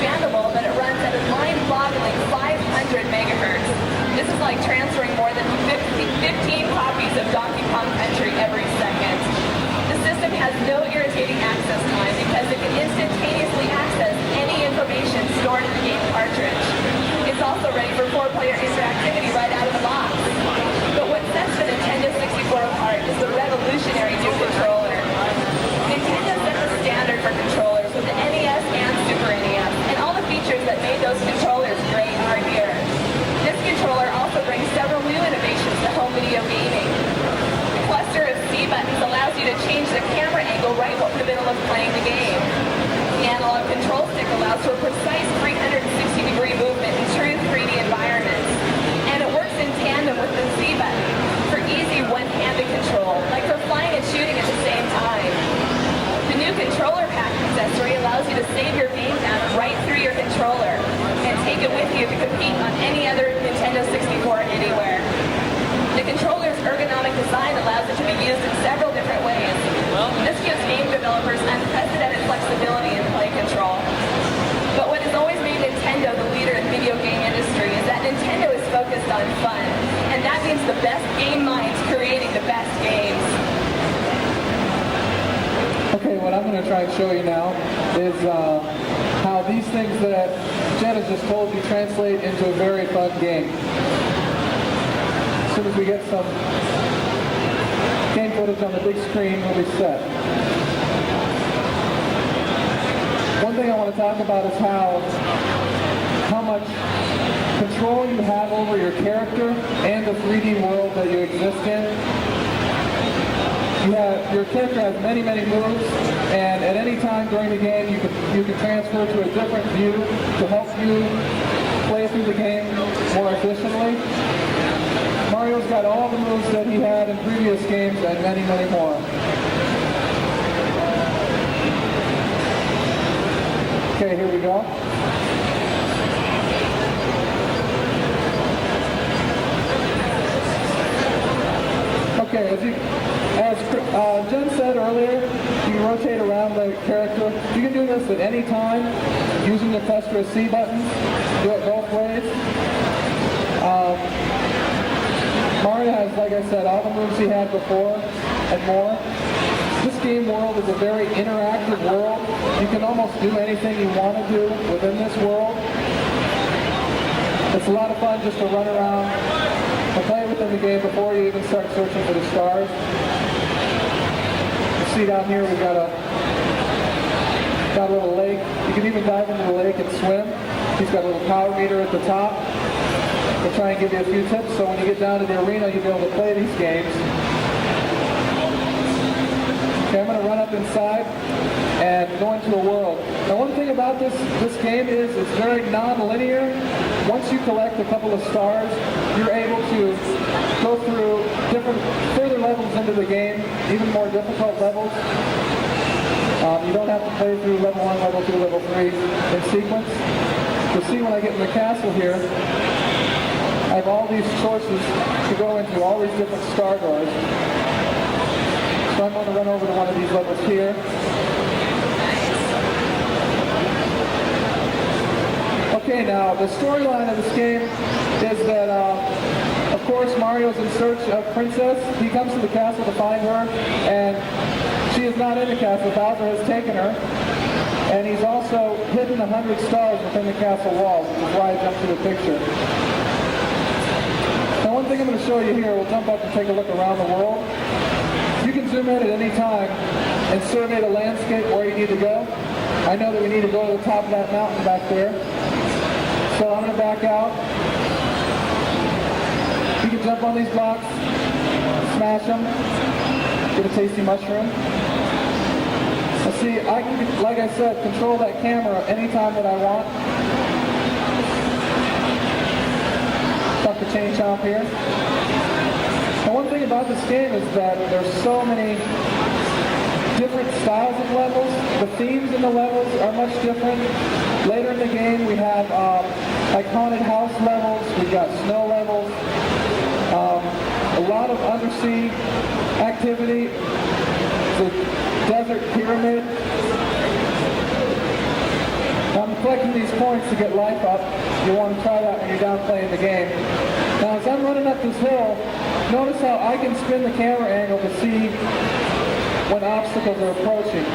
expandable, but it runs at a mind-boggling 500 megahertz. This is like transferring more than 15 copies of Donkey Kong Country every second. The system has no irritating access time because it can instantaneously access any information stored in the game cartridge. It's also ready for 4-player interactivity right out of the box. But what sets the Nintendo 64 apart is the revolutionary new controller. Nintendo set the standard for controllers with the NES and Super NES, and all the features that made those controllers great are here. This controller also brings several new innovations to home video gaming. The cluster of C buttons allows you to change the camera angle right in the middle of playing the game. The analog control stick allows for precise 360-degree movement in true 3D environments. And it works in tandem with the Z button for easy one-handed control, like for flying and shooting at the same time. The new controller pack accessory allows you to save your game data right through your controller and take it with you to compete on any other Nintendo 64 anywhere. The controller's ergonomic design allows it to be used in several different ways. This gives game developers unprecedented flexibility in play control. But what has always made Nintendo the leader in the video game industry is that Nintendo is focused on fun, and that means the best game minds creating the best games. Okay, what I'm going to try and show you now is how these things that Jen has just told you translate into a very fun game. As soon as we get some game footage on the big screen, we'll be set. One thing I want to talk about is how much control you have over your character and the 3D world that you exist in. Your character has many moves, and at any time during the game you can transfer to a different view to help you play through the game more efficiently. Mario's got all the moves that he had in previous games and many more. Okay, here we go. Okay, as Jen said earlier, you can rotate around the character. You can do this at any time using the cluster of C buttons. Do it both ways. Mario has, like I said, all the moves he had before and more. This game world is a very interactive world. You can almost do anything you want to do within this world. It's a lot of fun just to run around and play within the game before you even start searching for the stars. You see down here we've got a little lake. You can even dive into the lake and swim. He's got a little power meter at the top. We'll try and give you a few tips so when you get down to the arena you'll be able to play these games. Okay, I'm going to run up inside and go into a world. Now one thing about this game is it's very non-linear. Once you collect a couple of stars, you're able to go through further levels into the game, even more difficult levels. You don't have to play through level 1, level 2, level 3 in sequence. You'll see when I get in the castle here, I have all these choices to go into, all these different star doors. So I'm going to run over to one of these levels here. Okay, now the storyline of this game is that, of course, Mario's in search of Princess. He comes to the castle to find her, and she is not in the castle. Bowser has taken her, and he's also hidden 100 stars within the castle walls, which is why I jumped to the picture. Now, one thing I'm going to show you here, we'll jump up and take a look around the world. You can zoom in at any time and survey the landscape where you need to go. I know that we need to go to the top of that mountain back there. So I'm going to back out. You can jump on these blocks, smash them, get a tasty mushroom. Now see, I can, like I said, control that camera anytime that I want. Stop the chain chomp here. Now one thing about this game is that there's so many different styles of levels. The themes in the levels are much different. Later in the game we have like haunted house levels, we've got snow levels, a lot of undersea activity, the desert pyramid. On the collecting these points to get life up. You want to try that when you're down playing the game. Now as I'm running up this hill, notice how I can spin the camera angle to see when obstacles are approaching.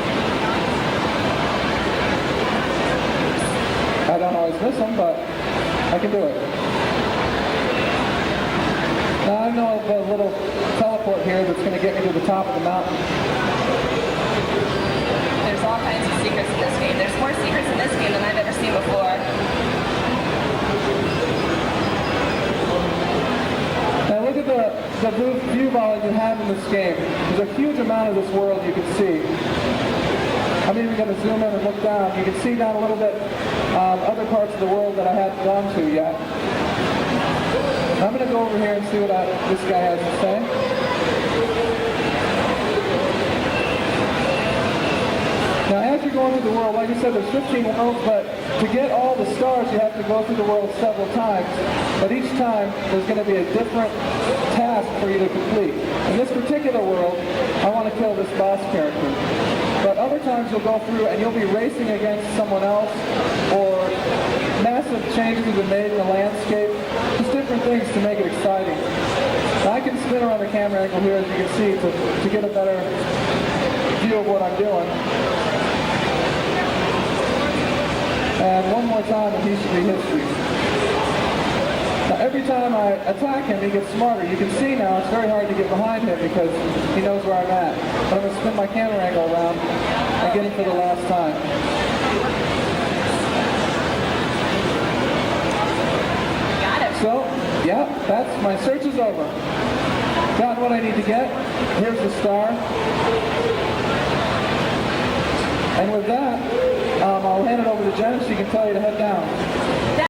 I don't always miss them, but I can do it. Now I know of a little teleport here that's going to get me to the top of the mountain. There's all kinds of secrets in this game. There's more secrets in this game than I've ever seen before. Now look at the view volume you have in this game. There's a huge amount of this world you can see. I'm even going to zoom in and look down. You can see down a little bit other parts of the world that I haven't gone to yet. I'm going to go over here and see what this guy has to say. Now as you're going through the world, like I said, there's 15 worlds, but to get all the stars you have to go through the world several times. But each time there's going to be a different task for you to complete. In this particular world, I want to kill this boss character. But other times you'll go through and you'll be racing against someone else, or massive changes have been made in the landscape. Just different things to make it exciting. Now I can spin around the camera angle here, as you can see, to get a better view of what I'm doing. And one more time and he should be history. Now every time I attack him, he gets smarter. You can see now it's very hard to get behind him because he knows where I'm at. But I'm going to spin my camera angle around and get him for the last time. Got it. So, yeah, my search is over. Got what I need to get. Here's the star. And with that, I'll hand it over to Jen so she can tell you to head down.